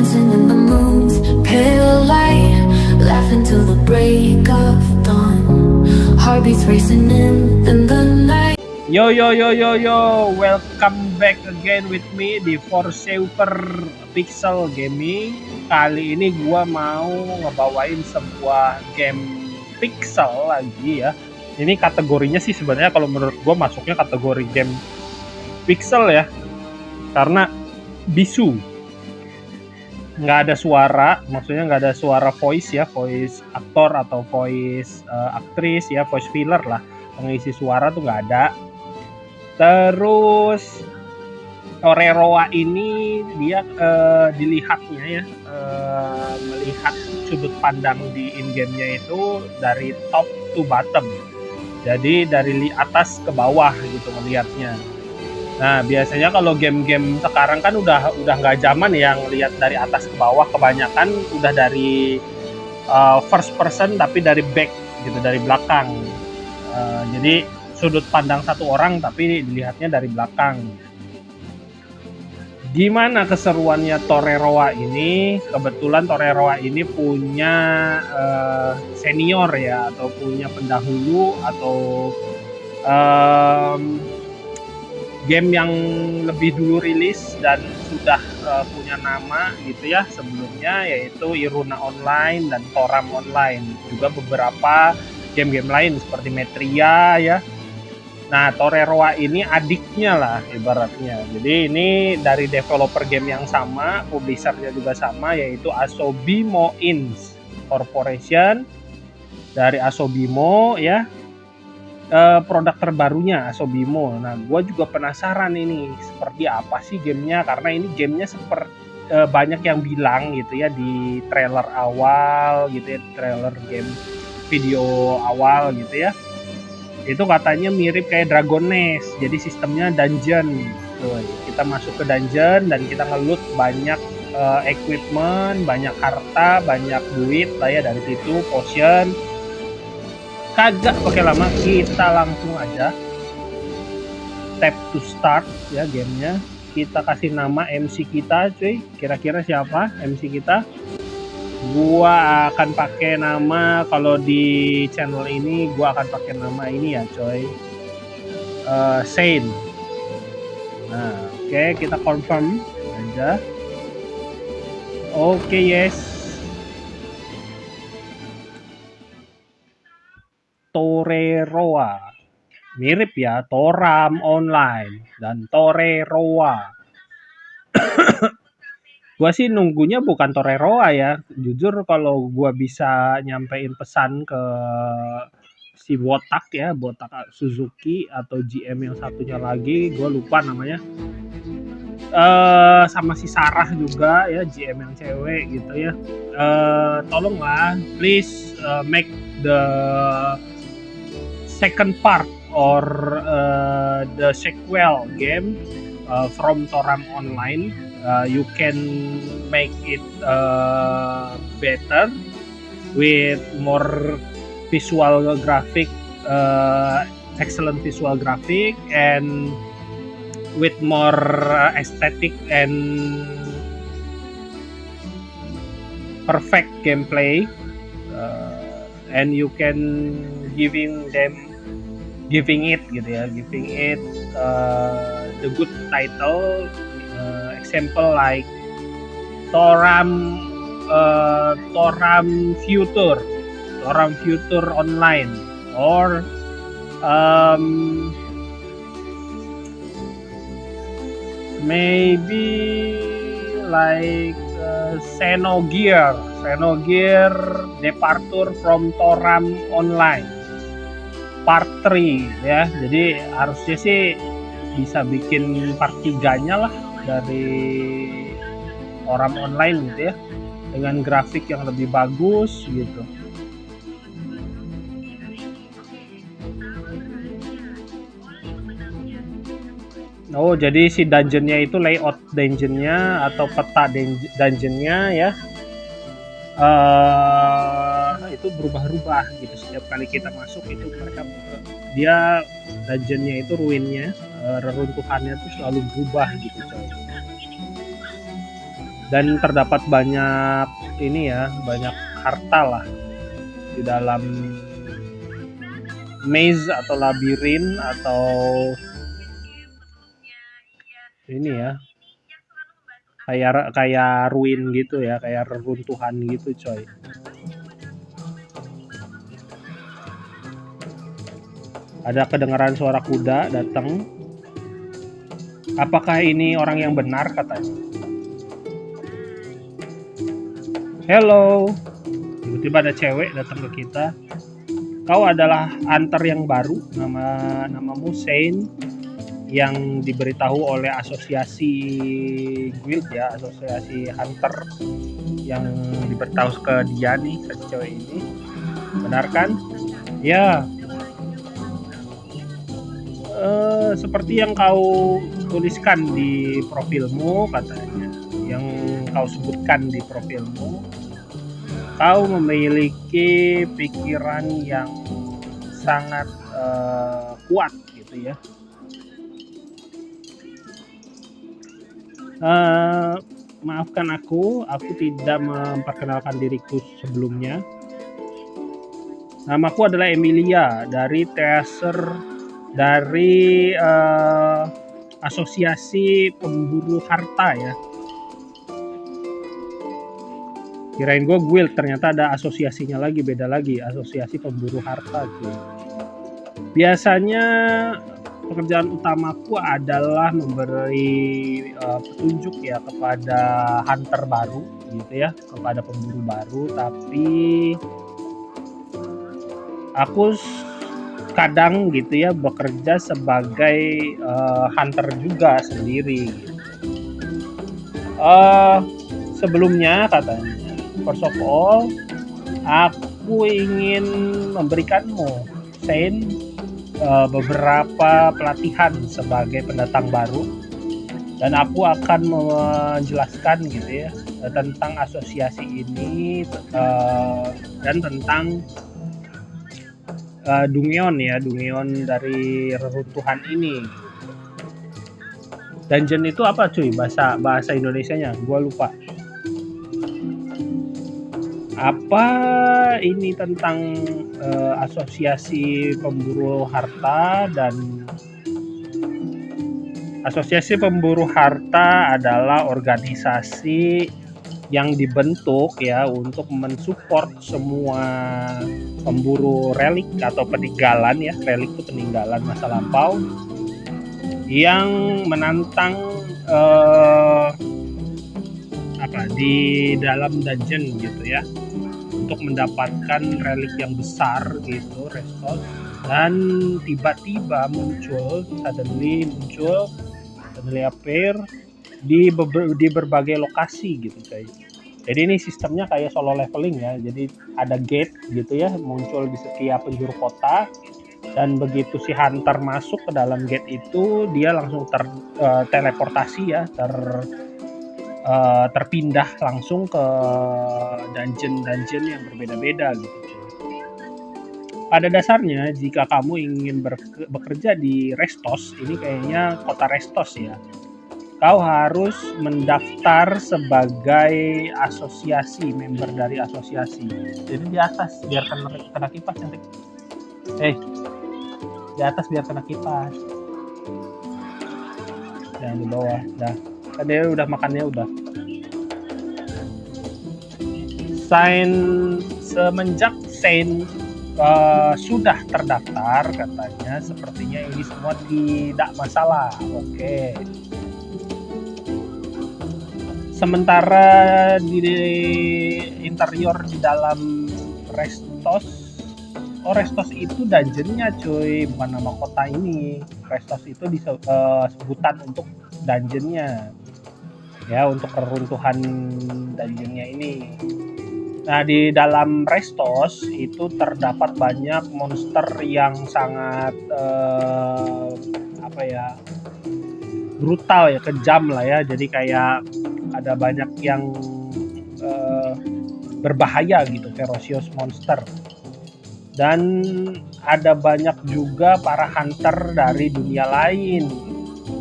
dancing in the moon's pale light, laughing till the break of dawn. Heartbeats racing in the night. Yo, welcome back again with me di Forsaper Pixel Gaming. Kali ini gua mau ngebawain sebuah game pixel lagi ya. Ini kategorinya sih sebenarnya kalau menurut gua masuknya kategori game pixel ya. Karena bisu. Nggak ada suara, maksudnya nggak ada suara voice ya, voice aktor atau voice aktris ya, voice filler lah. Pengisi suara tuh nggak ada. Terus Toreroa ini dia dilihatnya ya, melihat sudut pandang di in-game-nya itu dari top to bottom. Jadi dari atas ke bawah gitu melihatnya. Nah, biasanya kalau game-game sekarang kan udah nggak zaman yang lihat dari atas ke bawah, kebanyakan udah dari first person tapi dari back gitu, dari belakang. Jadi sudut pandang satu orang tapi dilihatnya dari belakang. Gimana keseruannya Toreroa ini? Kebetulan Toreroa ini punya senior ya, atau punya pendahulu atau game yang lebih dulu rilis dan sudah punya nama gitu ya sebelumnya, yaitu Iruna Online dan Toram Online, juga beberapa game-game lain seperti Metria ya. Nah, Toreroa ini adiknya lah ibaratnya. Jadi ini dari developer game yang sama, publishernya juga sama, yaitu Asobimo Inc. Corporation. Dari Asobimo ya, produk terbarunya Asobimo. Nah, gue juga penasaran ini seperti apa sih gamenya, karena ini gamenya seperti banyak yang bilang gitu ya di trailer awal gitu ya, trailer game video awal gitu ya, itu katanya mirip kayak Dragon Nest. Jadi sistemnya dungeon. Tuh, kita masuk ke dungeon dan kita ngeloot banyak equipment, banyak harta, banyak duit lah ya dari situ, potion. Kagak pakai lama, kita langsung aja tap to start ya gamenya. Kita kasih nama MC kita, cuy. Kira-kira siapa MC kita? Gua akan pakai nama, kalau di channel ini gua akan pakai nama ini ya, coy. Saint. Nah, oke, kita confirm aja. Oke, yes. Toreroa. Mirip ya, Toram Online dan Toreroa. Gua sih nunggunya bukan Toreroa ya. Jujur kalau gua bisa nyampein pesan ke si Botak ya, Botak Suzuki atau GM yang satunya lagi, gua lupa namanya. Sama si Sarah juga ya, GM yang cewek gitu ya. Tolonglah, please make the second part or the sequel game from Toram Online. You can make it better with more visual graphic, excellent visual graphic, and with more aesthetic and perfect gameplay, and you can giving it gitu ya, giving it the good title. Example like Toram Future Online, or maybe like Xenogear Departure from Toram Online Part 3 ya. Jadi harusnya sih bisa bikin part 3-nya lah dari Toram Online gitu ya, dengan grafik yang lebih bagus gitu. Oh, jadi si dungeonnya itu layout dungeonnya atau peta dungeonnya ya, itu berubah-ubah gitu setiap kali kita masuk. Itu mereka dia dungeonnya itu ruinnya, reruntuhannya tuh selalu berubah gitu coy. dan terdapat banyak ini ya, banyak harta lah di dalam maze atau labirin atau ini ya, kayak ruin gitu ya, kayak reruntuhan gitu coy. Ada kedengaran suara kuda datang. Apakah ini orang yang benar, katanya? Hello. Tiba-tiba ada cewek datang ke kita. Kau adalah hunter yang baru, namamu Shane, yang diberitahu oleh asosiasi guild ya, asosiasi hunter, yang diberitahu ke dia nih, ke cewek ini. Benar kan? Ya. Seperti yang kau tuliskan di profilmu, katanya, yang kau sebutkan di profilmu, kau memiliki pikiran yang sangat kuat gitu ya. Maafkan aku tidak memperkenalkan diriku sebelumnya. Namaku adalah Emilia dari asosiasi pemburu harta ya. Kirain gue guild, ternyata ada asosiasinya lagi, beda lagi, asosiasi pemburu harta gitu. Biasanya pekerjaan utamaku adalah memberi petunjuk ya kepada hunter baru gitu ya, kepada pemburu baru, tapi aku kadang gitu ya bekerja sebagai hunter juga sendiri gitu. Sebelumnya, katanya, first of all, aku ingin memberikanmu, Shane, beberapa pelatihan sebagai pendatang baru, dan aku akan menjelaskan gitu ya tentang asosiasi ini dan tentang Dungeon dari reruntuhan ini. Dungeon itu apa cuy, bahasa Indonesianya gua lupa. Apa ini tentang asosiasi pemburu harta? Dan asosiasi pemburu harta adalah organisasi yang dibentuk ya untuk mensupport semua pemburu relik atau peninggalan ya. Relik itu peninggalan masa lampau yang menantang di dalam dungeon gitu ya, untuk mendapatkan relik yang besar gitu, restos, dan tiba-tiba suddenly appear di berbagai lokasi gitu guys. Jadi ini sistemnya kayak solo leveling ya. Jadi ada gate gitu ya, muncul di setiap penjuru kota, dan begitu si hunter masuk ke dalam gate itu, dia langsung teleportasi ya, terpindah langsung ke dungeon yang berbeda-beda gitu. Pada dasarnya jika kamu ingin bekerja di Restos, ini kayaknya kota Restos ya, kau harus mendaftar sebagai asosiasi, member dari asosiasi. Jadi di atas biar kena kipas cantik. Di atas biar kena kipas. Jangan di bawah. Dah. Kan dia udah makannya udah. Semenjak Shane sudah terdaftar, katanya, sepertinya ini semua tidak masalah. Oke. Sementara di interior di dalam Restos, Restos itu dungeonnya cuy, bukan nama kota ini. Restos itu sebutan untuk dungeonnya ya, untuk reruntuhan dungeonnya ini. Nah, di dalam Restos itu terdapat banyak monster yang sangat brutal ya, kejam lah ya. Jadi kayak ada banyak yang berbahaya gitu, ferocious monster. Dan ada banyak juga para hunter dari dunia lain,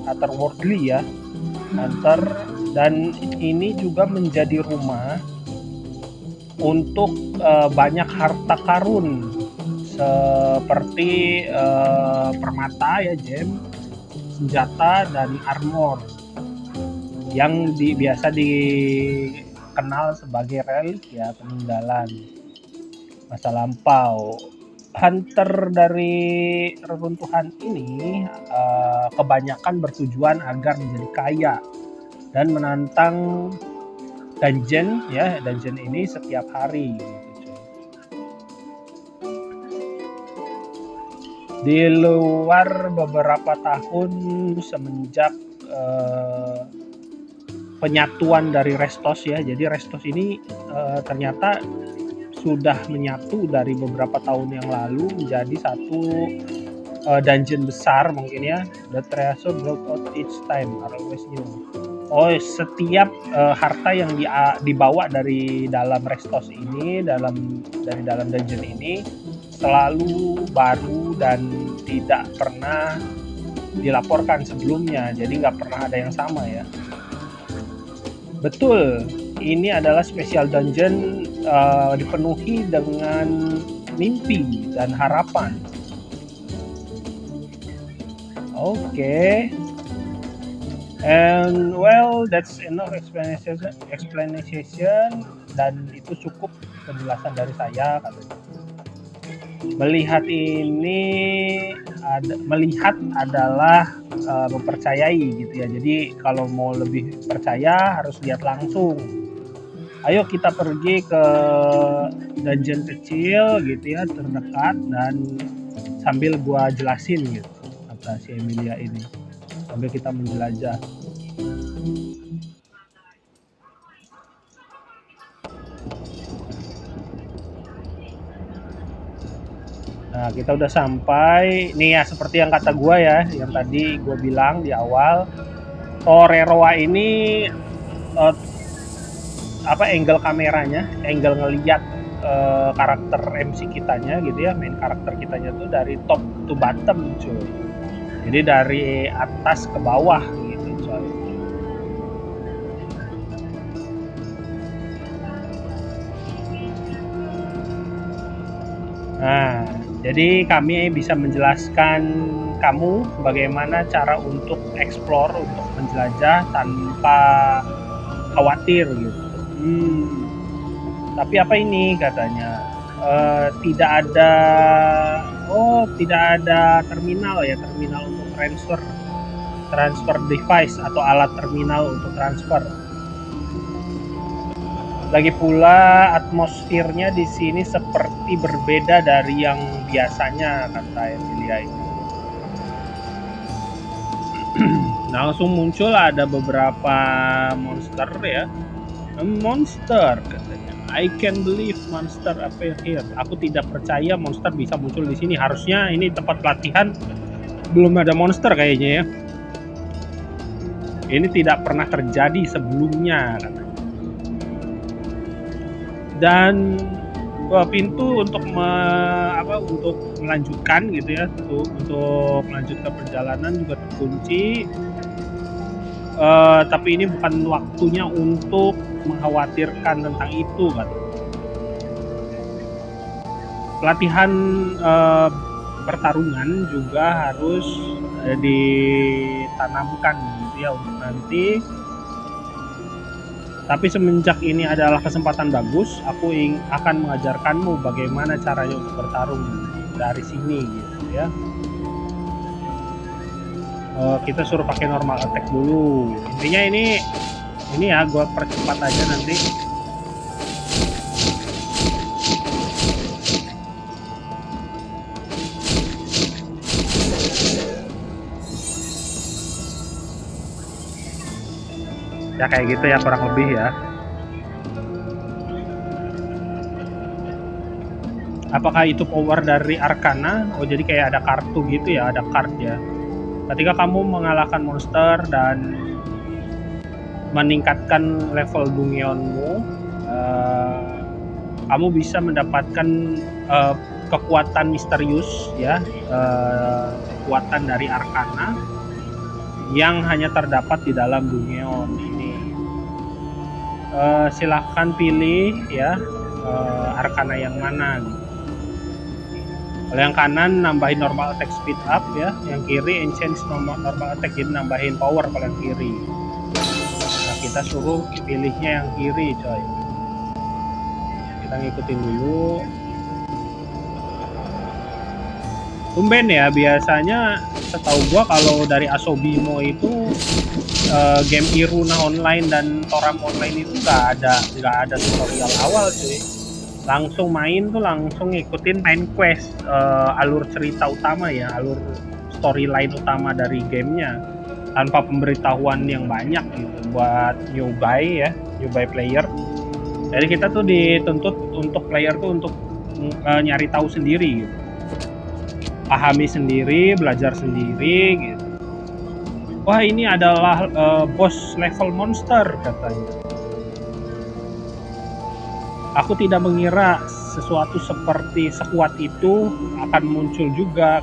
otherworldly ya, hunter dan ini juga menjadi rumah untuk banyak harta karun seperti permata ya, gem, senjata dan armor yang biasa dikenal sebagai relik ya, peninggalan masa lampau. Hunter dari reruntuhan ini kebanyakan bertujuan agar menjadi kaya dan menantang dungeon ya, dungeon ini setiap hari gitu. Di luar beberapa tahun semenjak penyatuan dari Restos ya, jadi Restos ini ternyata sudah menyatu dari beberapa tahun yang lalu menjadi satu dungeon besar mungkin ya. The treasure brought out each time are always new. Oh, setiap harta yang dibawa dari dalam Restos ini, dari dalam dungeon ini selalu baru dan tidak pernah dilaporkan sebelumnya, jadi nggak pernah ada yang sama ya. Betul, ini adalah special dungeon dipenuhi dengan mimpi dan harapan. Oke. And well, that's enough explanation, dan itu cukup penjelasan dari saya katanya. Melihat adalah mempercayai gitu ya. Jadi kalau mau lebih percaya harus lihat langsung. Ayo kita pergi ke dungeon kecil gitu ya, terdekat, dan sambil gua jelasin gitu kata si Emilia ini, sambil kita menjelajah. Nah, kita udah sampai nih ya, seperti yang kata gua ya, yang tadi gua bilang di awal, Toreroa ini angle kameranya, angle ngelihat karakter MC kitanya gitu ya, main karakter kitanya tuh dari top to bottom cuy. Jadi dari atas ke bawah gitu coy. Nah, jadi kami bisa menjelaskan kamu bagaimana cara untuk explore, untuk menjelajah tanpa khawatir gitu. Tapi apa ini katanya? Tidak ada terminal ya, terminal untuk transfer device atau alat terminal untuk transfer. Lagi pula atmosfernya di sini seperti berbeda dari yang biasanya kata Emilia ini. Langsung muncul ada beberapa monster ya. Monster katanya. I can believe monster appear here. Aku tidak percaya monster bisa muncul di sini. Harusnya ini tempat pelatihan, belum ada monster kayaknya ya. Ini tidak pernah terjadi sebelumnya katanya. Dan pintu untuk melanjutkan gitu ya, untuk melanjutkan perjalanan juga terkunci. Tapi ini bukan waktunya untuk mengkhawatirkan tentang itu kan. Pelatihan pertarungan juga harus ditanamkan gitu ya untuk nanti. Tapi semenjak ini adalah kesempatan bagus, aku akan mengajarkanmu bagaimana caranya untuk bertarung dari sini gitu ya. Kita suruh pakai normal attack dulu. Intinya ini ya, gua percepat aja nanti. Ya kayak gitu ya kurang lebih ya. Apakah itu power dari Arcana? Oh jadi kayak ada kartu gitu ya, ada card ya. Ketika kamu mengalahkan monster dan meningkatkan level Dungeonmu, kamu bisa mendapatkan kekuatan misterius ya, kekuatan dari Arcana yang hanya terdapat di dalam Dungeon ini. silahkan pilih ya Arcana yang mana gitu. Kalau yang kanan nambahin normal attack speed up ya, yang kiri enhance normal attack, jadi nambahin power kalau yang kiri. Nah, kita suruh pilihnya yang kiri coy. Kita ngikutin dulu. Tumben ya, biasanya setahu gua kalau dari Asobimo itu game Iruna online dan Toram online itu nggak ada tutorial awal cuy. Langsung main tuh langsung ngikutin main quest, alur cerita utama ya, alur storyline utama dari gamenya, tanpa pemberitahuan yang banyak gitu buat newbie player. Jadi kita tuh dituntut untuk player tuh untuk nyari tahu sendiri gitu, pahami sendiri, belajar sendiri gitu. Wah, ini adalah boss level monster katanya. Aku tidak mengira sesuatu seperti sekuat itu akan muncul juga.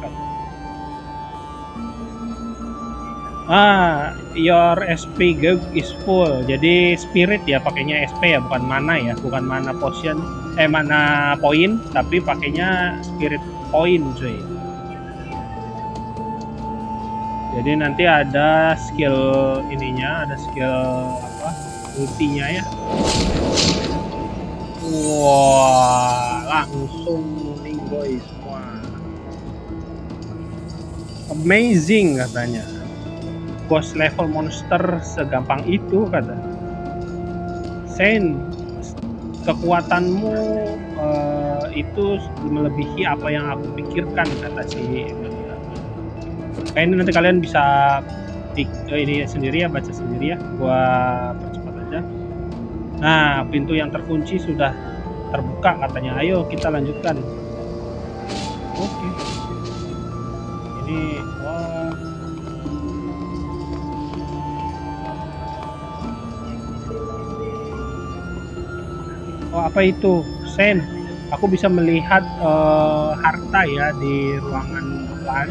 Your SP gauge is full. Jadi spirit ya, pakainya SP ya, bukan mana ya, bukan mana potion, mana poin, tapi pakainya spirit point cuy. Jadi nanti ada skill ininya, ada skill apa? Ultinya ya. Wah, langsung ninggoy semua. Amazing katanya. Boss level monster segampang itu kata. Sen, kekuatanmu itu melebihi apa yang aku pikirkan kata si. Ini nanti kalian bisa ini sendiri ya, baca sendiri ya. Gua percepat aja. Nah, pintu yang terkunci sudah terbuka katanya. Ayo kita lanjutkan. Oke. Ini apa itu? Sen, aku bisa melihat harta ya di ruangan depan.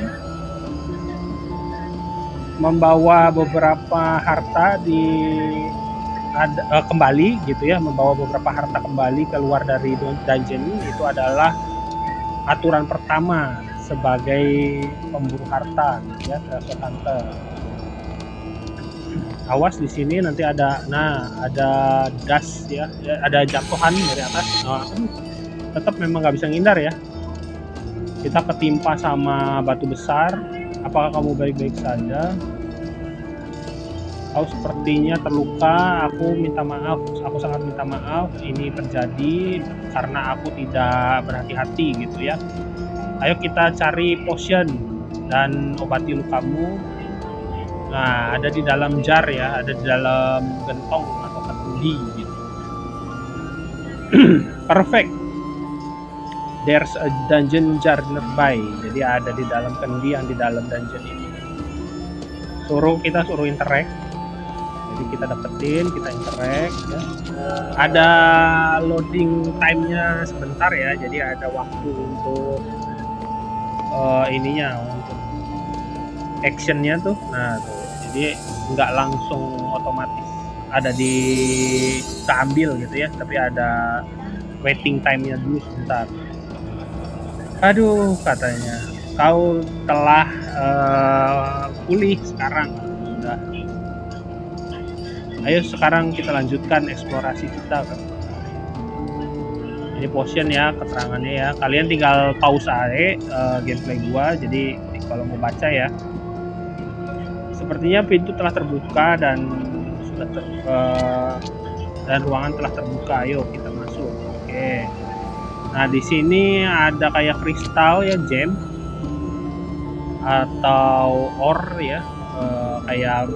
Membawa beberapa harta kembali gitu ya, membawa beberapa harta kembali keluar dari dungeon itu adalah aturan pertama sebagai pemburu harta gitu ya, treasure hunter. Awas di sini nanti ada dust ya, ada jatuhan dari atas. Tetap memang nggak bisa ngindar ya. Kita ketimpa sama batu besar. Apakah kamu baik-baik saja? Kau sepertinya terluka. Aku minta maaf. Aku sangat minta maaf. Ini terjadi karena aku tidak berhati-hati gitu ya. Ayo kita cari potion dan obati lukamu. Nah, ada di dalam jar ya, ada di dalam gentong atau kendi gitu. Perfect. There's a dungeon jar nearby. Jadi ada di dalam kendi yang di dalam dungeon ini. Kita suruh interact. Jadi kita dapetin, kita interact ya. Ada loading time-nya sebentar ya. Jadi ada waktu untuk untuk action-nya tuh. Nah, tuh. Jadi nggak langsung otomatis ada keambil gitu ya, tapi ada waiting time-nya dulu sebentar. Aduh, katanya kau telah pulih sekarang. Sudah. Ayo sekarang kita lanjutkan eksplorasi kita kan. Ini potion ya, keterangannya ya. Kalian tinggal pause aja gameplay gua. Jadi kalau mau baca ya. Sepertinya pintu telah terbuka dan dan ruangan telah terbuka. Ayo kita masuk. Oke. Nah, di sini ada kayak kristal ya, gem atau ore ya, kayak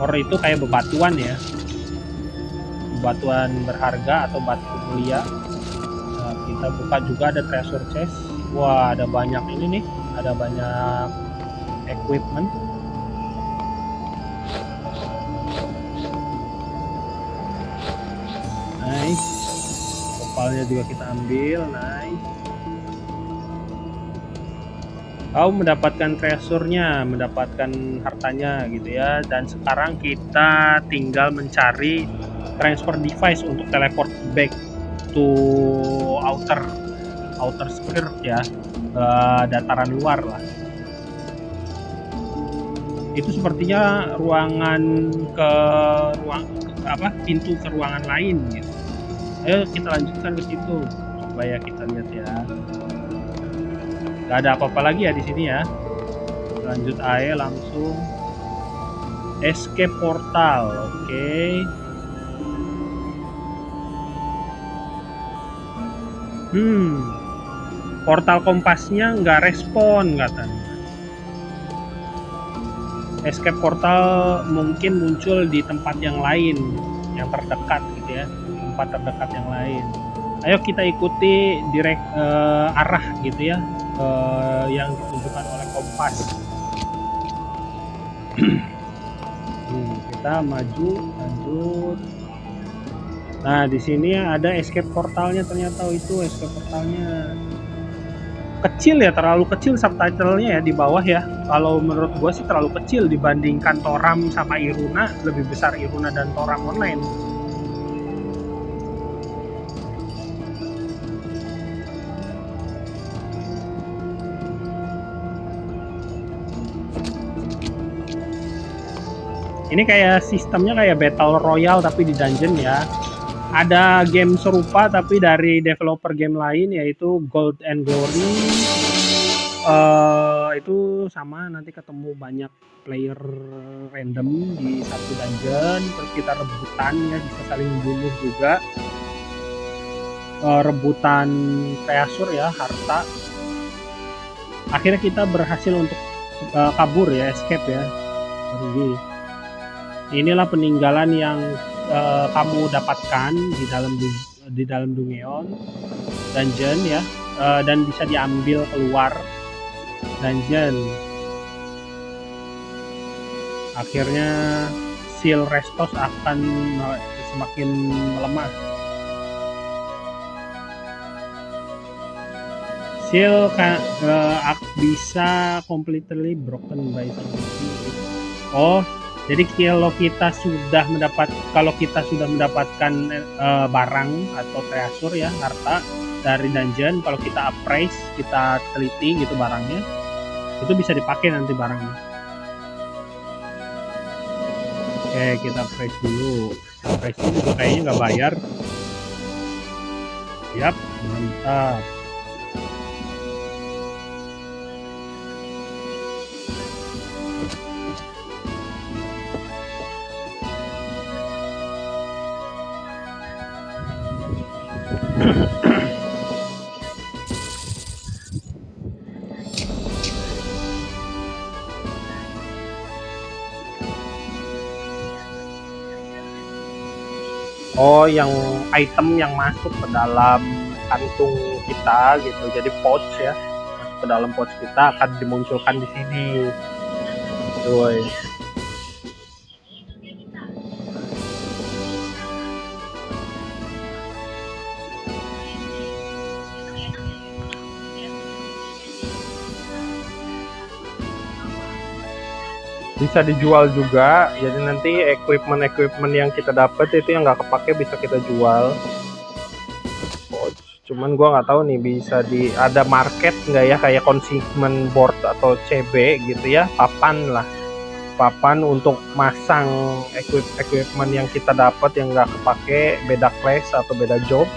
ore itu kayak bebatuan ya, bebatuan berharga atau batu mulia. Nah, kita buka juga ada treasure chest. Wah, ada banyak ini nih, ada banyak equipment. Nice. Opalnya juga kita ambil, nice. Kau mendapatkan treasure-nya, mendapatkan hartanya gitu ya. Dan sekarang kita tinggal mencari transfer device untuk teleport back to outer sphere ya, dataran luar lah. Itu sepertinya pintu ke ruangan lain gitu. Ayo kita lanjutkan ke situ. Coba ya kita lihat ya. Gak ada apa-apa lagi ya di sini ya. Lanjut aja langsung. Escape portal, oke. Portal kompasnya nggak respon katanya. Escape portal mungkin muncul di tempat yang lain, yang terdekat gitu ya, tempat terdekat yang lain. Ayo kita ikuti arah gitu ya, yang ditunjukkan oleh kompas. Kita maju, lanjut. Nah, di sini ada escape portalnya, ternyata itu escape portalnya. Kecil ya, terlalu kecil subtitlenya ya di bawah ya. Kalau menurut gua sih terlalu kecil dibandingkan Toram sama Iruna, lebih besar Iruna dan Toram online. Ini kayak sistemnya kayak Battle Royale tapi di dungeon ya. Ada game serupa tapi dari developer game lain yaitu Gold and Glory. Itu sama, nanti ketemu banyak player random di satu dungeon, terus kita rebutan ya, bisa saling bunuh juga. Rebutan treasure ya, harta. Akhirnya kita berhasil untuk kabur ya, escape ya. Pergi. Inilah peninggalan yang kamu dapatkan di dalam Dungeon dungeon ya, dan bisa diambil keluar dungeon. Akhirnya seal Restos akan semakin melemah. Seal bisa completely broken by somebody. Oh, jadi kalau kita sudah mendapatkan barang atau treasure ya, harta dari dungeon, kalau kita appraise, kita teliti gitu barangnya, itu bisa dipakai nanti barangnya. Oke, kita appraise dulu. Appraise dulu juga kayaknya nggak bayar. Yap, mantap. Oh, yang item yang masuk ke dalam kantung kita gitu, jadi pouch ya, masuk ke dalam pouch kita akan dimunculkan di sini. Tuh. Bisa dijual juga, jadi nanti equipment yang kita dapat itu yang nggak kepake bisa kita jual. Cuman gua nggak tahu nih bisa ada market nggak ya, kayak consignment board atau CB gitu ya, papan untuk masang equipment yang kita dapat yang nggak kepake, beda class atau beda job,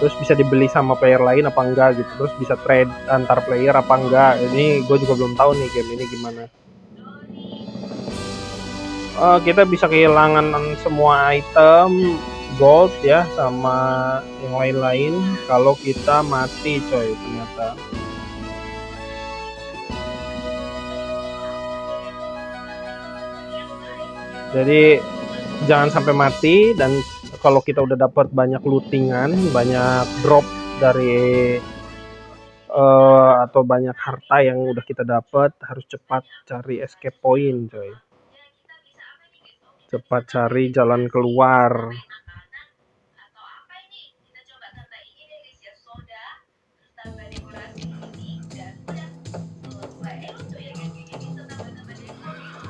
terus bisa dibeli sama player lain apa enggak gitu, terus bisa trade antar player apa enggak. Ini gue juga belum tahu nih game ini gimana. Kita bisa kehilangan semua item gold ya sama yang lain-lain kalau kita mati coy, ternyata. Jadi jangan sampai mati, dan kalau kita udah dapat banyak lootingan, banyak drop dari atau banyak harta yang udah kita dapat, harus cepat cari escape point coy. Cepat cari jalan keluar.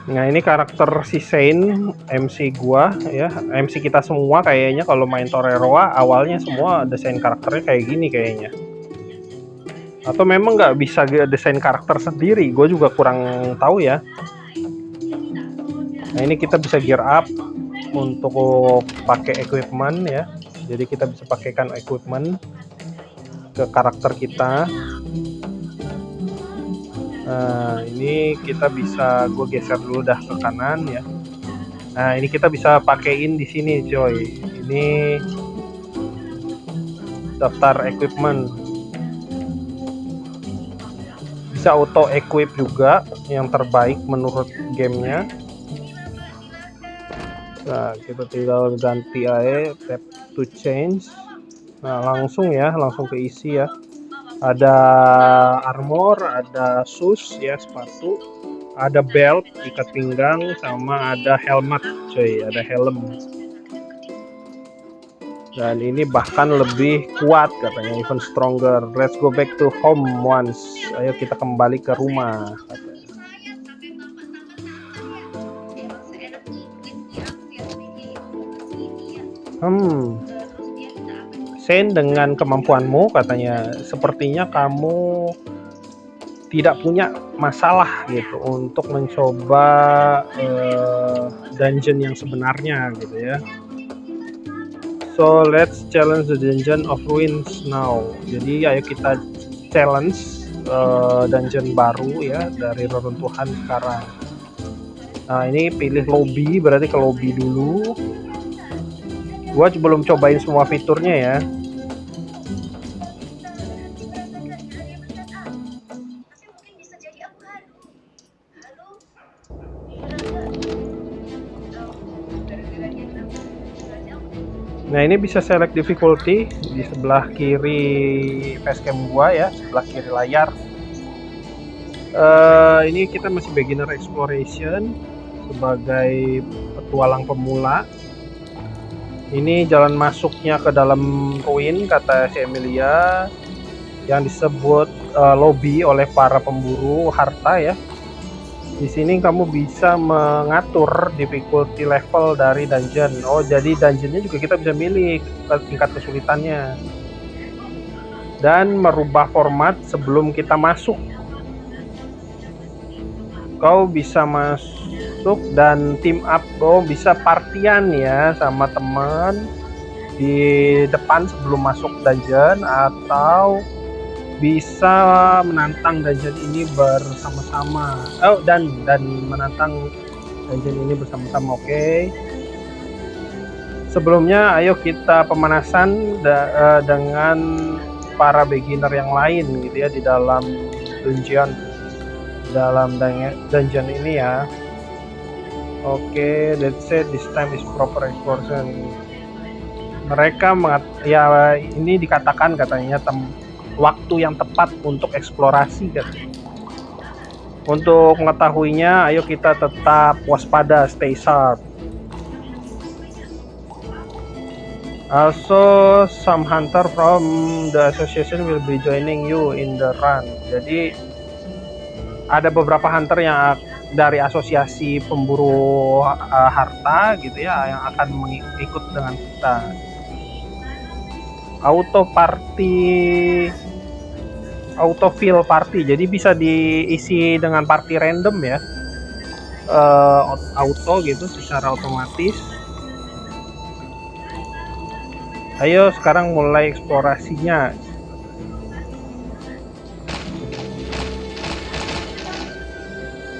Nah ini karakter si Saint, MC gua ya, MC kita semua kayaknya kalau main Toreroa awalnya semua desain karakternya kayak gini kayaknya. Atau memang nggak bisa desain karakter sendiri, gue juga kurang tahu ya. Nah ini kita bisa gear up untuk pakai equipment ya, jadi kita bisa pakaikan equipment ke karakter kita. Nah ini kita bisa, gue geser dulu dah ke kanan ya. Nah ini kita bisa pakaiin di sini coy, ini daftar equipment, bisa auto equip juga yang terbaik menurut gamenya. Nah kita tinggal ganti aja, tap to change. Nah langsung ya, langsung keisi ya. Ada armor, ada shoes ya, sepatu, ada belt ikat pinggang, sama ada helmet coy, ada helm. Dan ini bahkan lebih kuat katanya, even stronger. Let's go back to home once. Ayo kita kembali ke rumah katanya. Saint, dengan kemampuanmu katanya, sepertinya kamu tidak punya masalah gitu untuk mencoba dungeon yang sebenarnya gitu ya. So let's challenge the dungeon of ruins now. Jadi ayo kita challenge dungeon baru ya dari reruntuhan sekarang. Nah ini pilih lobby, berarti ke lobby dulu. Gua belum cobain semua fiturnya ya. Nah ini bisa select difficulty di sebelah kiri facecam gua ya, sebelah kiri layar. Ini kita masih beginner exploration sebagai petualang pemula. Ini jalan masuknya ke dalam ruin kata si Emilia, yang disebut lobby oleh para pemburu harta ya. Di sini kamu bisa mengatur difficulty level dari dungeon. Oh, jadi dungeonnya juga kita bisa milih tingkat kesulitannya. Dan merubah format sebelum kita masuk. Kau bisa masuk dan team up, kau bisa partian ya sama teman di depan sebelum masuk dungeon, atau bisa menantang dungeon ini bersama-sama. Oh, dan menantang dungeon ini bersama-sama. Oke. Sebelumnya ayo kita pemanasan dengan para beginner yang lain gitu ya di dalam dungeon ini ya. Oke, let's say this time is proper exploration. Mereka ya ini dikatakan katanya waktu yang tepat untuk eksplorasi kan. Untuk mengetahuinya, ayo kita tetap waspada, stay sharp. Also, some hunter from the association will be joining you in the run. Jadi ada beberapa hunter yang dari asosiasi pemburu harta gitu ya, yang akan mengikut dengan kita. Autofill party, jadi bisa diisi dengan party random ya, auto gitu secara otomatis. Ayo sekarang mulai eksplorasinya.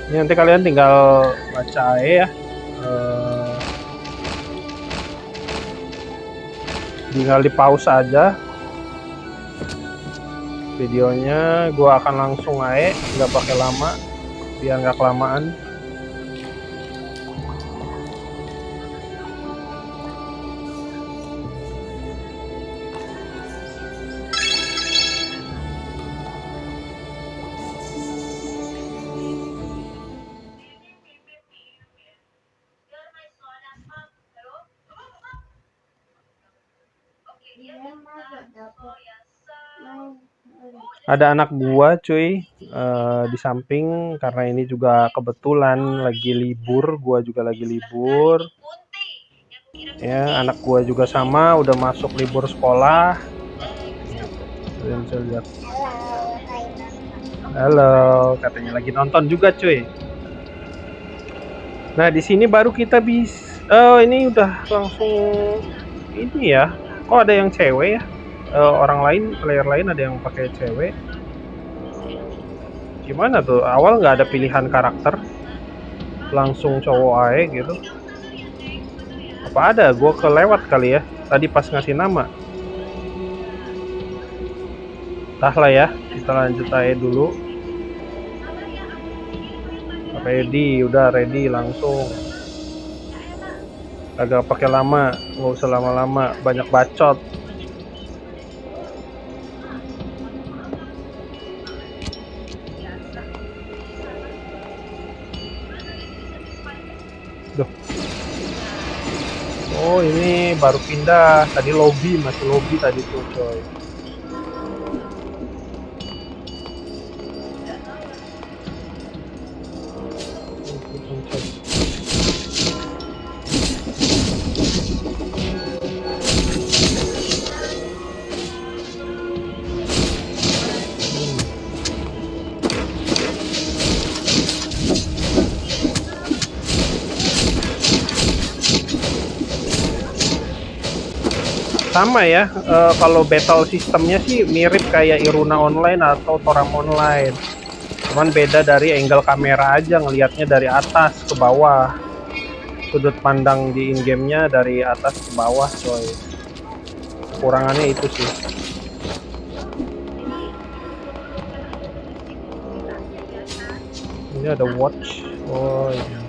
Ini nanti kalian tinggal baca ya, tinggal di pause aja videonya. Gua akan langsung aja, nggak pakai lama biar nggak kelamaan. Ada anak gua cuy, di samping karena ini juga kebetulan lagi libur, gua juga lagi libur. Ya, anak gua juga sama udah masuk libur sekolah. Kalian bisa lihat. Halo, katanya lagi nonton juga, cuy. Nah, di sini baru kita bisa. Oh, ini udah langsung ini ya. Kok ada yang cewek ya? Orang lain, player lain ada yang pakai cewek. Gimana tuh? Awal nggak ada pilihan karakter, langsung cowok aja gitu. Apa ada? Gue kelewat kali ya. Tadi pas ngasih nama. Tah lah ya, kita lanjut aja dulu. Ready, udah ready langsung. Agak pakai lama, nggak usah lama-lama, banyak bacot. Duh. Oh, ini baru pindah. Tadi lobby, masih lobby tadi tuh, coy. Sama ya, kalau battle sistemnya sih mirip kayak Iruna Online atau Toram Online. Cuman beda dari angle kamera aja, ngelihatnya dari atas ke bawah. Sudut pandang di in-game-nya dari atas ke bawah, coy. Kekurangannya itu sih. Ini ada watch. Oh iya.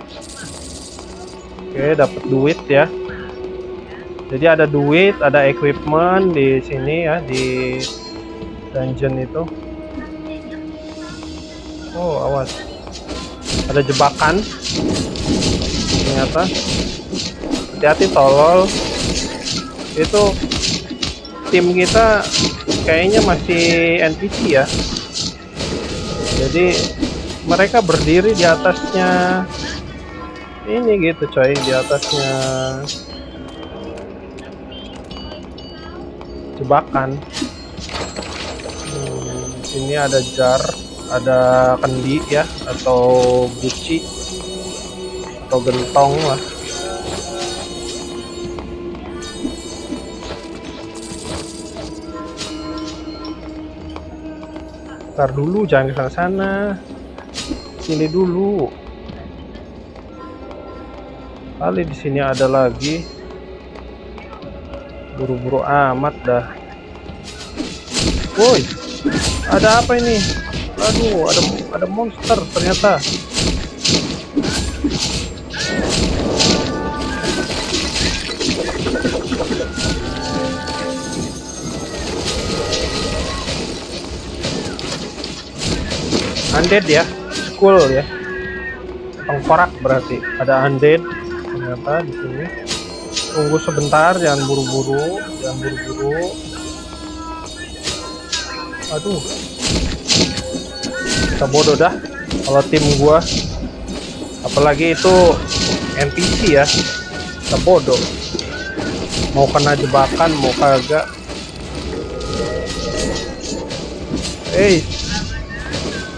Oke, dapat duit ya. Jadi ada duit, ada equipment di sini ya, di dungeon itu. Oh, awas. Ada jebakan. Ternyata. Hati-hati tolol. Itu tim kita kayaknya masih NPC ya. Jadi mereka berdiri di atasnya. Ini gitu coy, di atasnya jebakan. Ini ada jar, ada kendi ya, atau guci atau gentong lah. Ntar dulu, jangan ke sana, sini dulu. Kali di sini ada lagi. Buru-buru amat dah. Woi, ada apa ini? Aduh, ada monster ternyata. Undead ya, cool ya. Tengkorak berarti ada undead ternyata di sini. Tunggu sebentar, jangan buru-buru, jangan buru-buru. Aduh, kita bodoh dah kalau tim gua, apalagi itu NPC ya, kita bodoh. Mau kena jebakan mau kagak.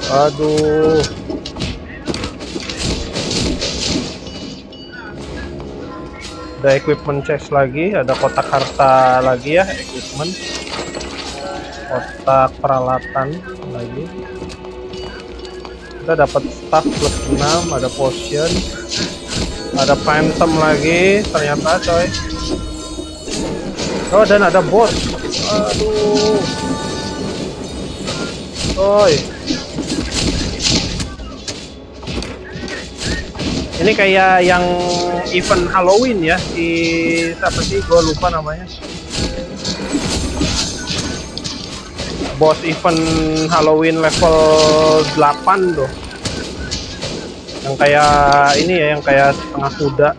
Aduh. Ada equipment chest lagi, ada kotak harta lagi ya, equipment. Kotak peralatan lagi. Kita dapat staff plus 6, ada potion. Ada phantom lagi ternyata coy. Oh, dan ada boss. Aduh. Coy. Ini kayak yang event Halloween ya, di siapa sih, gue lupa namanya. Boss event Halloween level 8 tuh. Yang kayak ini ya, yang kayak setengah kuda.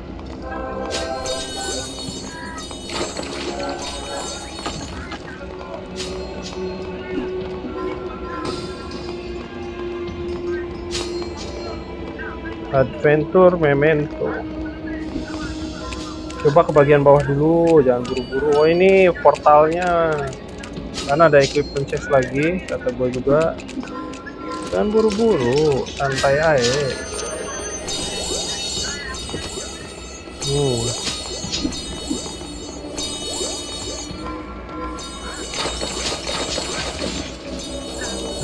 Adventure Memento. Coba ke bagian bawah dulu, jangan buru-buru. Oh ini portalnya, karena ada equipment chest lagi, kata gue juga. Jangan buru-buru, santai aja.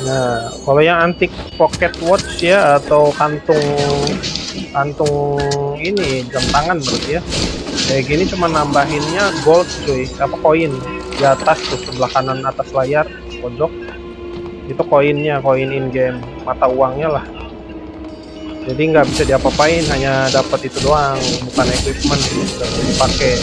Nah, kalau yang antik pocket watch ya, atau kantung ini jam tangan berarti ya. Kayak gini cuma nambahinnya gold cuy, apa koin di atas tuh sebelah kanan atas layar pojok. Itu koinnya, koin in game, mata uangnya lah. Jadi nggak bisa diapa-apain, hanya dapat itu doang, bukan equipment yang dipakai.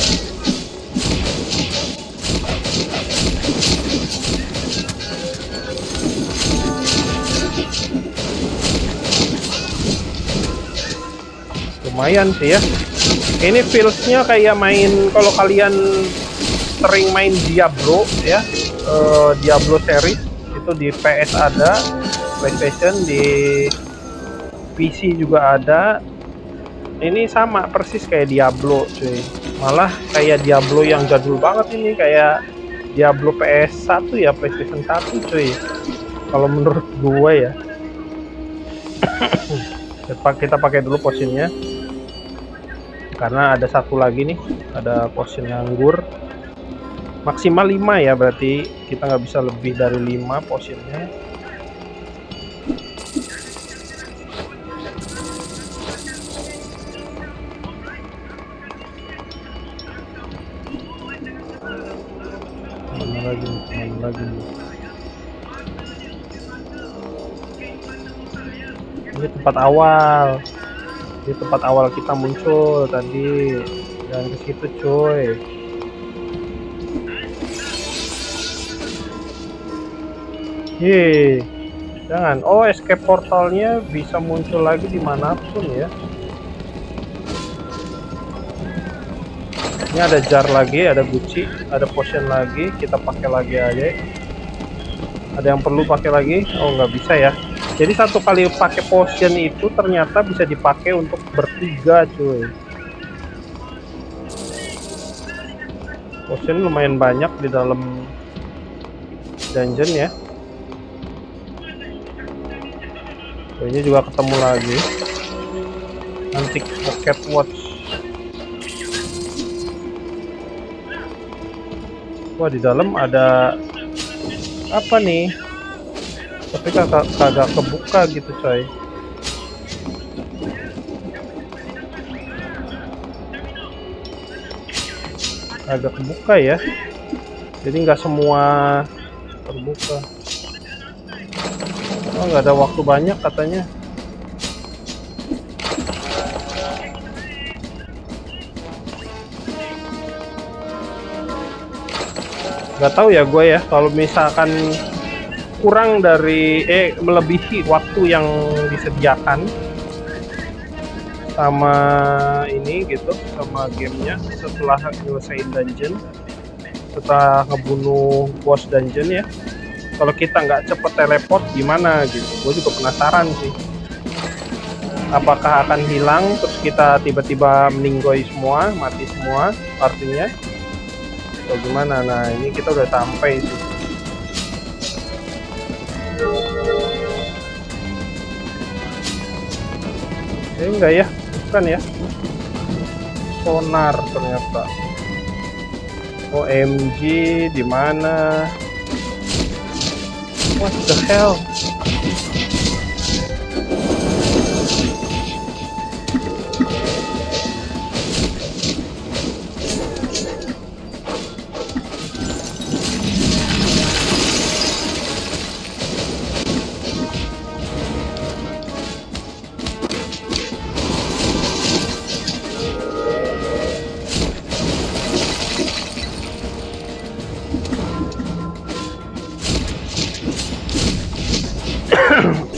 Lumayan sih ya. Ini feelsnya kayak main, kalau kalian sering main Diablo ya, Diablo series itu di PS ada, PlayStation, di PC juga ada. Ini sama persis kayak Diablo cuy, malah kayak Diablo yang jadul banget ini, kayak Diablo PS1 ya, PlayStation 1 cuy, kalau menurut gue ya. Kita pakai dulu potionnya, karena ada satu lagi nih, ada potion nganggur maksimal 5 ya, berarti kita nggak bisa lebih dari 5 potionnya. Mana lagi nih? Ini tempat awal kita muncul tadi, jangan ke situ cuy. Jangan. Oh, escape portalnya bisa muncul lagi dimanapun ya. Ini ada jar lagi, ada guci, ada potion lagi, kita pakai lagi aja. Ada yang perlu pakai lagi? Oh, nggak bisa ya. Jadi satu kali pakai potion itu ternyata bisa dipakai untuk bertiga cuy. Potion lumayan banyak di dalam dungeon ya. Ini juga ketemu lagi antik pocket watch. Wah, di dalam ada apa nih? Tapi kagak kebuka gitu coy. Agak kebuka ya. Jadi nggak semua terbuka. Oh, nggak ada waktu banyak katanya. Nggak tahu ya gue ya, kalau misalkan kurang dari melebihi waktu yang disediakan sama ini gitu, sama gamenya, setelah nyelesain dungeon, setelah ngebunuh boss dungeon ya, kalau kita nggak cepet teleport gimana gitu. Gue juga penasaran sih, apakah akan hilang terus kita tiba-tiba meninggoy semua, mati semua artinya, atau gimana. Nah, ini kita udah sampai sih. Enggak ya, bukan ya, sonar ternyata. OMG, di mana? What the hell?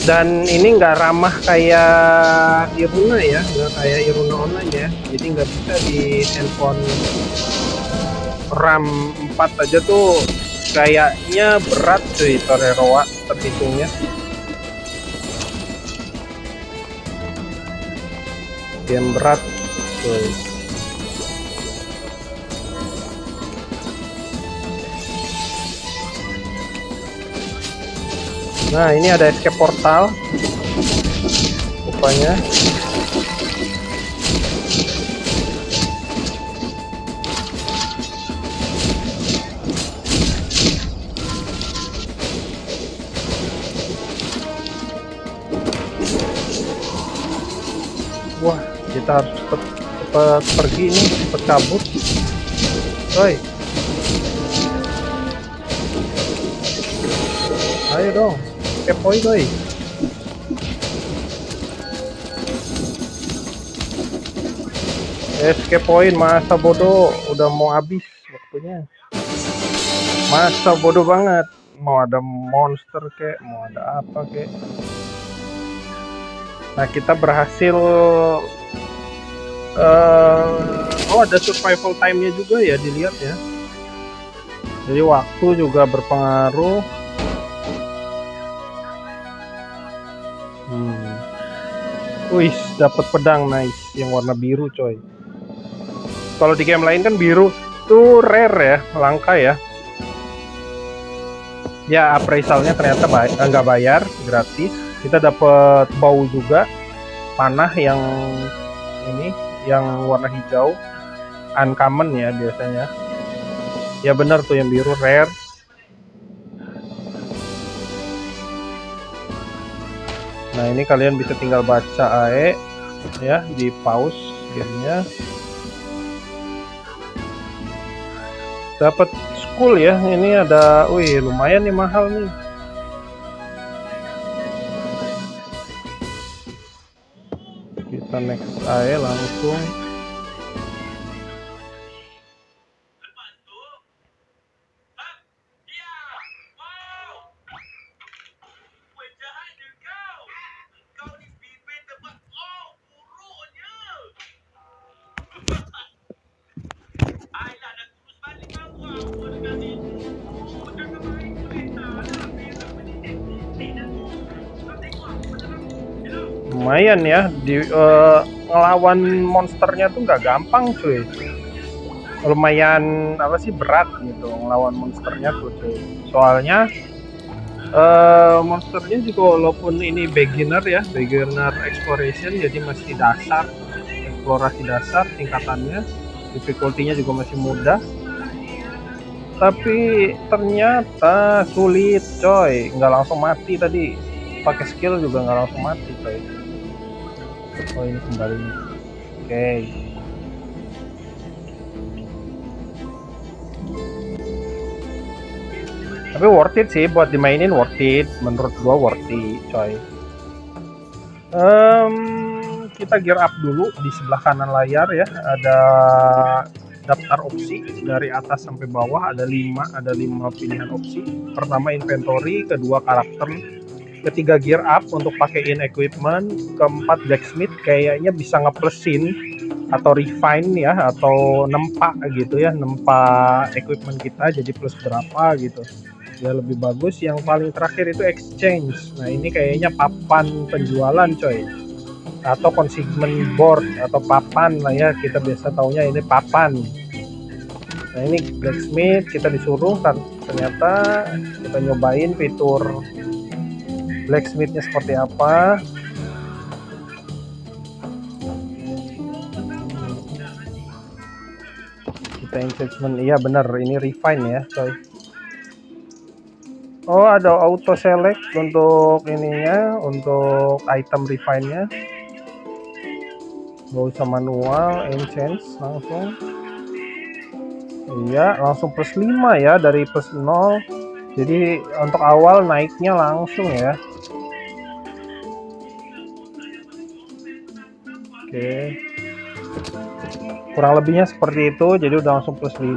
Dan ini nggak ramah kayak Iruna ya, nggak kayak Iruna Online ya. Jadi nggak bisa di handphone RAM 4 aja tuh kayaknya berat cuy, Toreroa terhitungnya. game berat cuy. Nah ini ada escape portal rupanya. Wah, kita harus cepet pergi nih, cepet kabur. Coy. Ayo dong, kepoin coy. Escape point, masa bodoh, udah mau habis waktunya. Masa bodoh banget, mau ada monster kek, mau ada apa kek. Nah kita berhasil. Oh ada survival time-nya juga ya, dilihat ya. Jadi waktu juga berpengaruh. Wih, dapat pedang nice yang warna biru coy. Kalau di game lain kan biru tuh rare ya, langka ya. Ya appraisalnya ternyata nggak bayar, gratis. Kita dapat bau juga, panah yang ini, yang warna hijau, uncommon ya biasanya. Ya bener tuh yang biru rare. Nah ini kalian bisa tinggal baca AE ya, di pause gamenya. Dapat school ya, ini ada, wih lumayan nih, mahal nih. Kita next AE langsung. Lumayan ya, di ngelawan monsternya tuh nggak gampang cuy. Lumayan apa sih, berat gitu ngelawan monsternya tuh cuy. Soalnya monsternya juga walaupun ini beginner ya, beginner exploration, jadi masih dasar, eksplorasi dasar tingkatannya, difficulty-nya juga masih mudah. Tapi ternyata sulit coy, nggak langsung mati tadi. Pakai skill juga nggak langsung mati coy. Oh ini kembali nih. Oke. Tapi worth it sih buat dimainin, worth it. Menurut gua worth it coy. Kita gear up dulu. Di sebelah kanan layar ya ada daftar opsi dari atas sampai bawah, ada 5 pilihan opsi. Pertama inventory, kedua karakter, ketiga gear up untuk pakaiin equipment, keempat blacksmith kayaknya bisa ngeplusin atau refine ya, atau nempa gitu ya, nempa equipment kita jadi plus berapa gitu ya, lebih bagus. Yang paling terakhir itu exchange. Nah ini kayaknya papan penjualan coy, atau consignment board atau papan lah ya, kita biasa taunya ini papan. Nah ini blacksmith, kita disuruh kan, ternyata kita nyobain fitur blacksmithnya seperti apa. Kita engagement, iya benar, ini refine ya coy. Oh ada auto select untuk ininya, untuk item refine nya, gak usah manual, enchant langsung. Iya langsung plus 5 ya, dari plus 0. Jadi untuk awal naiknya langsung ya. Oke, kurang lebihnya seperti itu, jadi udah langsung plus 5.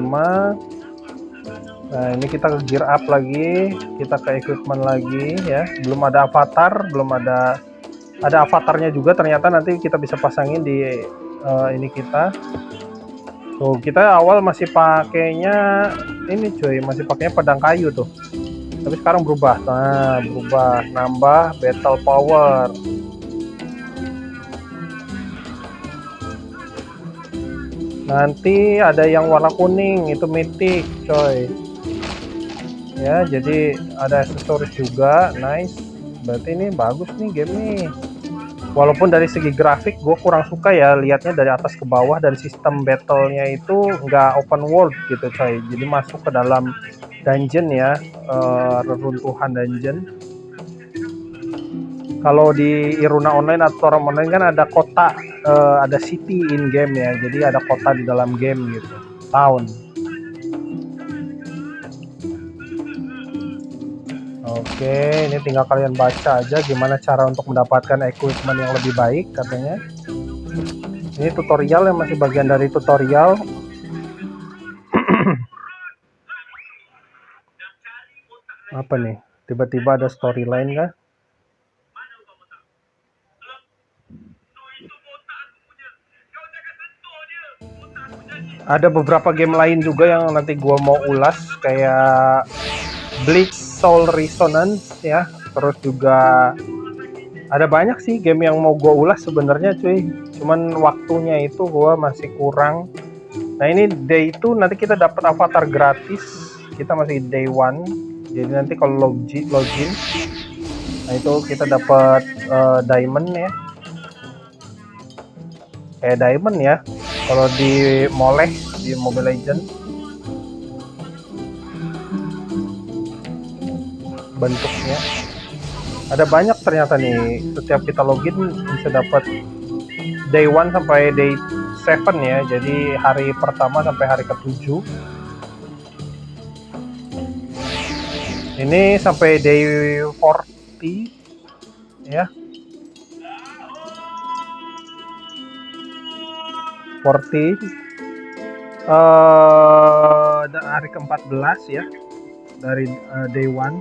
Nah ini kita ke gear up lagi, kita ke equipment lagi ya. Belum ada avatar, belum ada avatarnya juga ternyata, nanti kita bisa pasangin di ini kita. Tuh kita awal masih pakainya ini cuy, masih pakainya pedang kayu tuh, tapi sekarang berubah. Nah berubah, nambah battle power. Nanti ada yang warna kuning, itu mythic coy. Ya, jadi ada aksesoris juga, nice. Berarti ini bagus nih game nih. Walaupun dari segi grafik gue kurang suka ya, lihatnya dari atas ke bawah, dari sistem battle-nya itu nggak open world gitu coy. Jadi masuk ke dalam dungeon ya, reruntuhan dungeon. Kalau di Iruna Online atau Toram Online kan ada kota, ada city in game ya, jadi ada kota di dalam game gitu, town. Oke, ini tinggal kalian baca aja gimana cara untuk mendapatkan equipment yang lebih baik katanya. Ini tutorial yang masih bagian dari tutorial. Apa nih? Tiba-tiba ada storyline kah? Ada beberapa game lain juga yang nanti gua mau ulas, kayak Bleach Soul Resonance ya. Terus juga ada banyak sih game yang mau gua ulas sebenarnya cuy. Cuman waktunya itu gua masih kurang. Nah ini day itu nanti kita dapat avatar gratis. Kita masih day 1. Jadi nanti kalau login, nah itu kita dapat diamond ya. Kayak diamond ya. Kalau di Moleh di Mobile Legends bentuknya ada banyak ternyata nih. Setiap kita login bisa dapat day 1 sampai day 7 ya. Jadi hari pertama sampai hari ke-7. Ini sampai day 40 ya. 40 hari ke-14 ya dari day 1.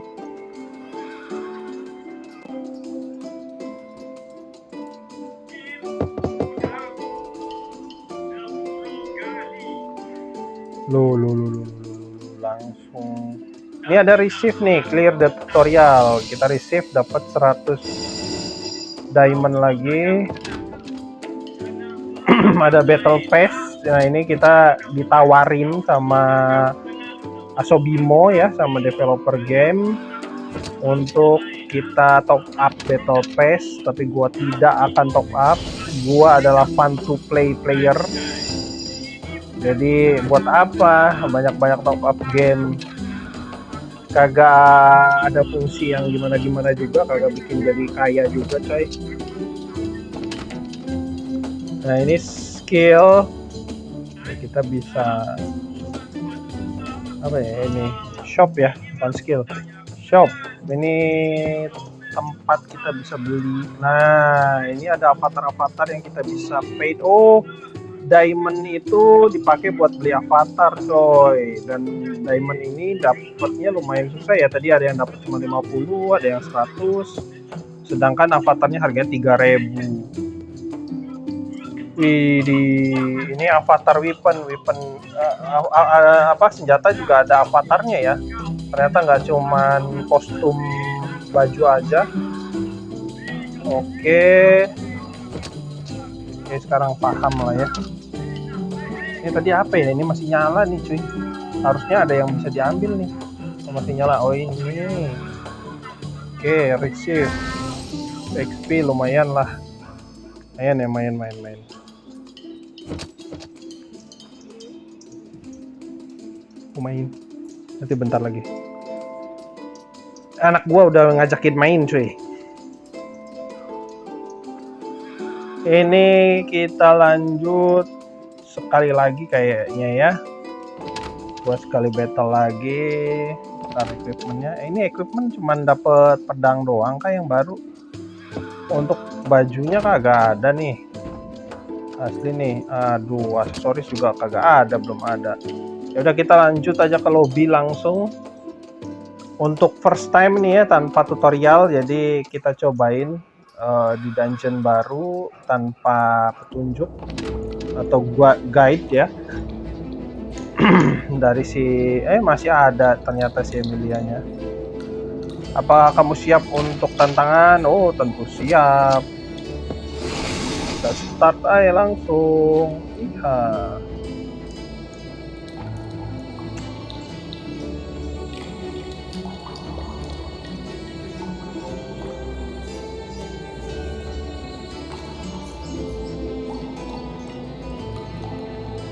Langsung ini ada receive nih, clear the tutorial. Kita receive dapat 100 diamond lagi. Ada battle pass. Nah ini kita ditawarin sama Asobimo ya, sama developer game untuk kita top up battle pass, tapi gua tidak akan top up. Gua adalah fun to play player. Jadi buat apa banyak-banyak top up game, kagak ada fungsi yang gimana-gimana juga, kagak bikin jadi kaya juga coy. Nah ini skill, kita bisa apa ya, ini shop ya, bukan skill, shop. Ini tempat kita bisa beli. Nah ini ada avatar-avatar yang kita bisa paid. Oh, diamond itu dipakai buat beli avatar coy, dan diamond ini dapatnya lumayan susah ya. Tadi ada yang dapat cuma 50, ada yang 100, sedangkan avatarnya harganya 3000. Ini avatar weapon apa senjata juga ada avatarnya ya. Ternyata nggak cuman kostum baju aja. Oke. Oke, sekarang paham lah ya. Ini tadi apa ya? Ini masih nyala nih cuy. Harusnya ada yang bisa diambil nih. Masih nyala. Oh ini. Oke, receive XP lumayan lah. Main ya, main. Main nanti bentar lagi. Anak gua udah ngajakin main cuy. Ini kita lanjut sekali lagi kayaknya ya. Gua sekali battle lagi. Tarik equipmentnya. Ini equipment cuman dapet pedang doang kah yang baru. Untuk bajunya kagak ada nih. Asli nih. Aduh, aksesoris juga kagak ada, belum ada. Ya udah kita lanjut aja ke lobby langsung. Untuk first time nih ya, tanpa tutorial, jadi kita cobain di dungeon baru tanpa petunjuk atau guide ya. Dari si masih ada ternyata si Emilianya. Apa kamu siap untuk tantangan? Oh tentu siap. Kita start aja langsung. Iya.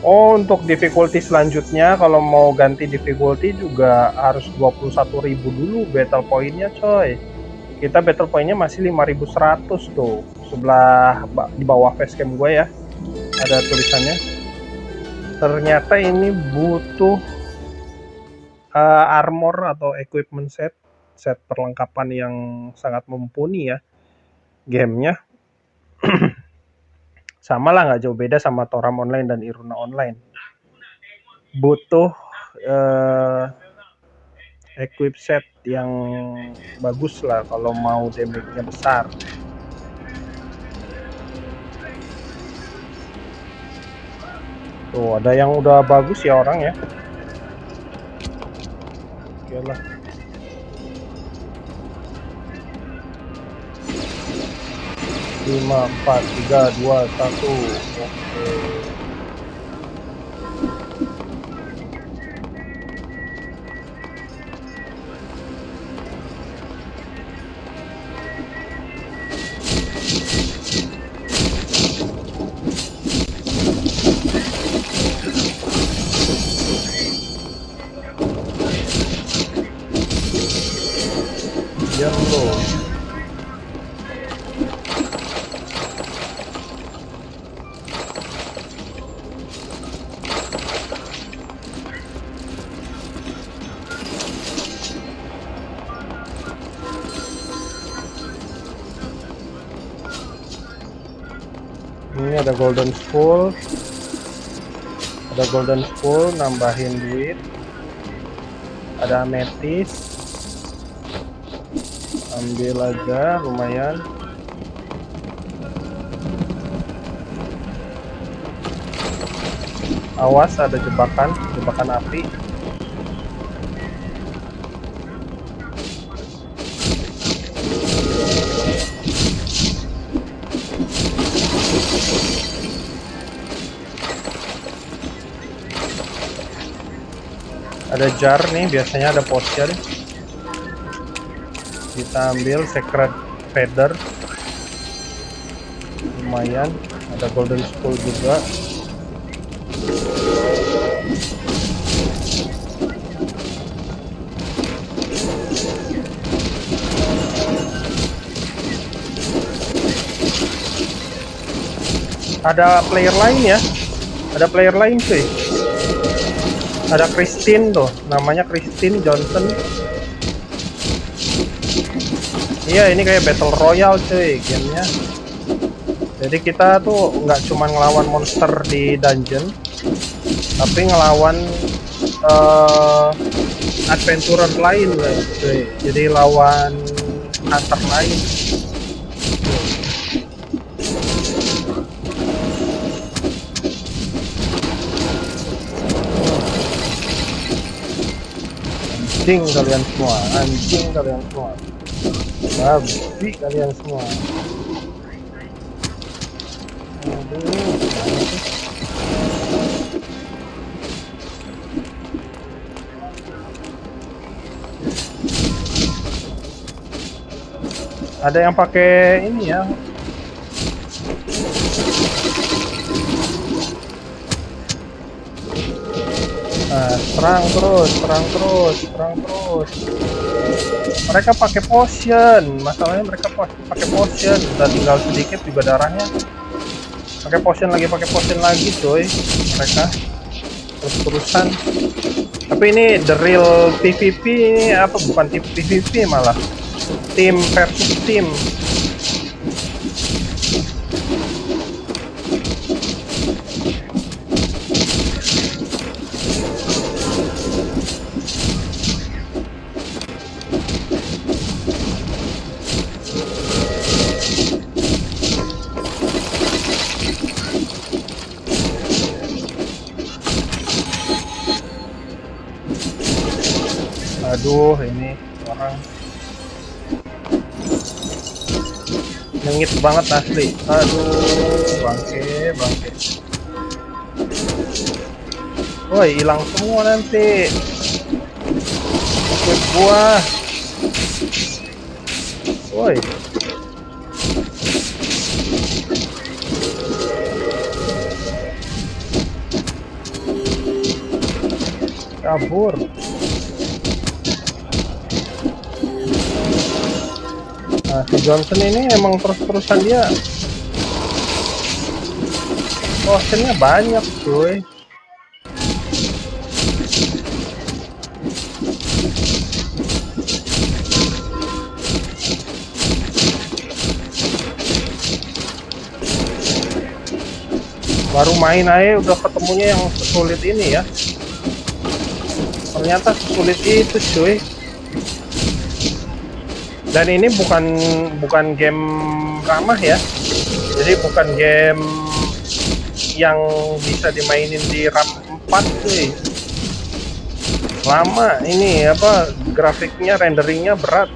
Oh, untuk difficulty selanjutnya kalau mau ganti difficulty juga harus 21.000 dulu battle point-nya, coy. Kita battle point-nya masih 5.100 tuh. Sebelah di bawah facecam gue ya. Ada tulisannya. Ternyata ini butuh armor atau equipment set perlengkapan yang sangat mumpuni ya gamenya. Sama lah, nggak jauh beda sama Toram Online dan Iruna Online. Butuh equip set yang bagus lah kalau mau damage-nya besar. Tuh ada yang udah bagus ya orang ya. Oke lah. Lima, 4, 3, 2, 1. Oke. Yellow. Ini ada golden spool, nambahin duit. Ada amethyst, ambil aja lumayan. Awas ada jebakan api. Ada jar nih, biasanya ada potion. Kita ambil secret feather, lumayan. Ada golden spool juga. Ada player lain ya, cuy. Ada Christine tuh, namanya Christine Johnson. Iya, ini kayak battle royale cuy gamenya. Jadi kita tuh nggak cuma ngelawan monster di dungeon, tapi ngelawan adventurer lain cuy. Jadi lawan hunter lain. Anjing kalian semua, babi kalian semua. Ada yang pakai ini ya. Serang terus. Mereka pakai potion, masalahnya mereka pakai potion. Udah tinggal sedikit juga darahnya. Pakai potion lagi coy. Mereka terus-terusan. Tapi ini the real PvP, ini apa, bukan tim PvP malah. Tim versus tim. Aduh, ini orang nyengit banget asli. Aduh, bangke. Woi, hilang semua nanti. Ikut gua. Woi. kabur. Nah, si Johnson ini emang terus-terusan dia potionnya banyak cuy. Baru main aja udah ketemunya yang sesulit ini ya. Ternyata sesulit itu cuy. Dan ini bukan game ramah ya. Jadi bukan game yang bisa dimainin di RAM 4 cuy. Lama ini apa, grafiknya, renderingnya berat.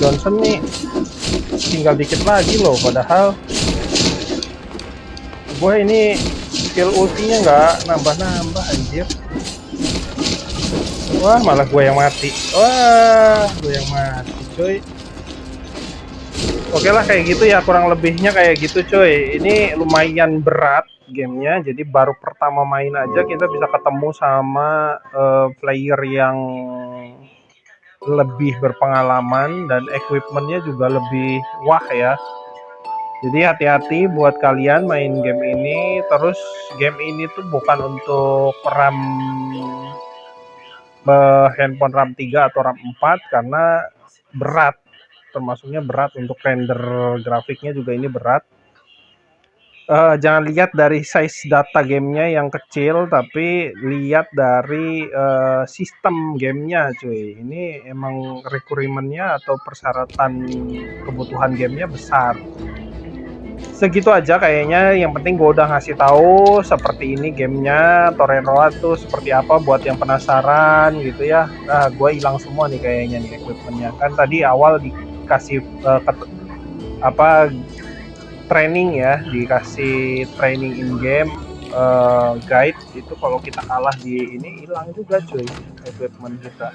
Johnson nih tinggal dikit lagi loh, padahal gue ini skill ultinya nggak nambah-nambah anjir. Wah, malah gue yang mati. Wah, gue yang mati cuy. Oke lah, kayak gitu ya, kurang lebihnya kayak gitu cuy. Ini lumayan berat gamenya, jadi baru pertama main aja kita bisa ketemu sama player yang lebih berpengalaman dan equipmentnya juga lebih wah ya. Jadi hati-hati buat kalian main game ini. Terus game ini tuh bukan untuk RAM handphone RAM 3 atau RAM 4 karena berat, termasuknya berat untuk render grafiknya juga ini berat. Jangan lihat dari size data gamenya yang kecil, tapi lihat dari sistem gamenya cuy. Ini emang requirementnya atau persyaratan kebutuhan gamenya besar. Segitu aja kayaknya, yang penting gue udah ngasih tahu seperti ini gamenya. Toreroa tuh seperti apa buat yang penasaran gitu ya. Nah, gue hilang semua nih kayaknya nih equipmentnya. Kan tadi awal dikasih training ya, dikasih training in game guide itu. Kalau kita kalah di ini hilang juga cuy equipment kita.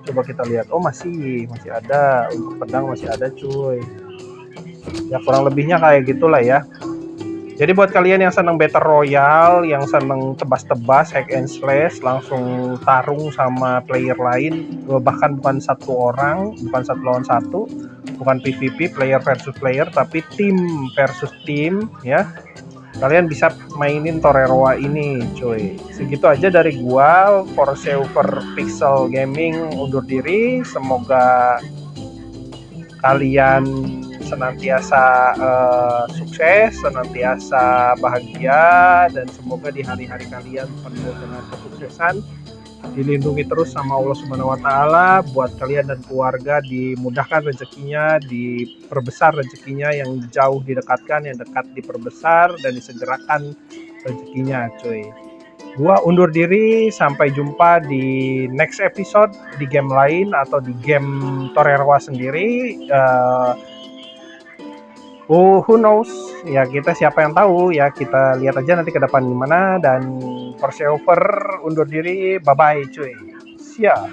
Coba kita lihat, oh masih ada, untuk pedang masih ada cuy. Ya kurang lebihnya kayak gitulah ya. Jadi buat kalian yang seneng battle royale, yang seneng tebas-tebas, hack and slash, langsung tarung sama player lain, bahkan bukan satu orang, bukan satu lawan satu, bukan PvP player versus player, tapi tim versus tim ya. Kalian bisa mainin Toreroa ini cuy. Segitu aja dari gua, Forsaver Pixel Gaming undur diri. Semoga kalian senantiasa sukses, senantiasa bahagia, dan semoga di hari-hari kalian penuh dengan kesuksesan, dilindungi terus sama Allah Subhanahu wa Ta'ala. Buat kalian dan keluarga dimudahkan rezekinya, diperbesar rezekinya, yang jauh didekatkan, yang dekat diperbesar, dan disegerakan rezekinya cuy. Gua undur diri, sampai jumpa di next episode di game lain atau di game Toreroa sendiri. Who knows ya, kita siapa yang tahu ya, kita lihat aja nanti ke depan gimana. Dan Forsaver undur diri, bye bye cuy, siap.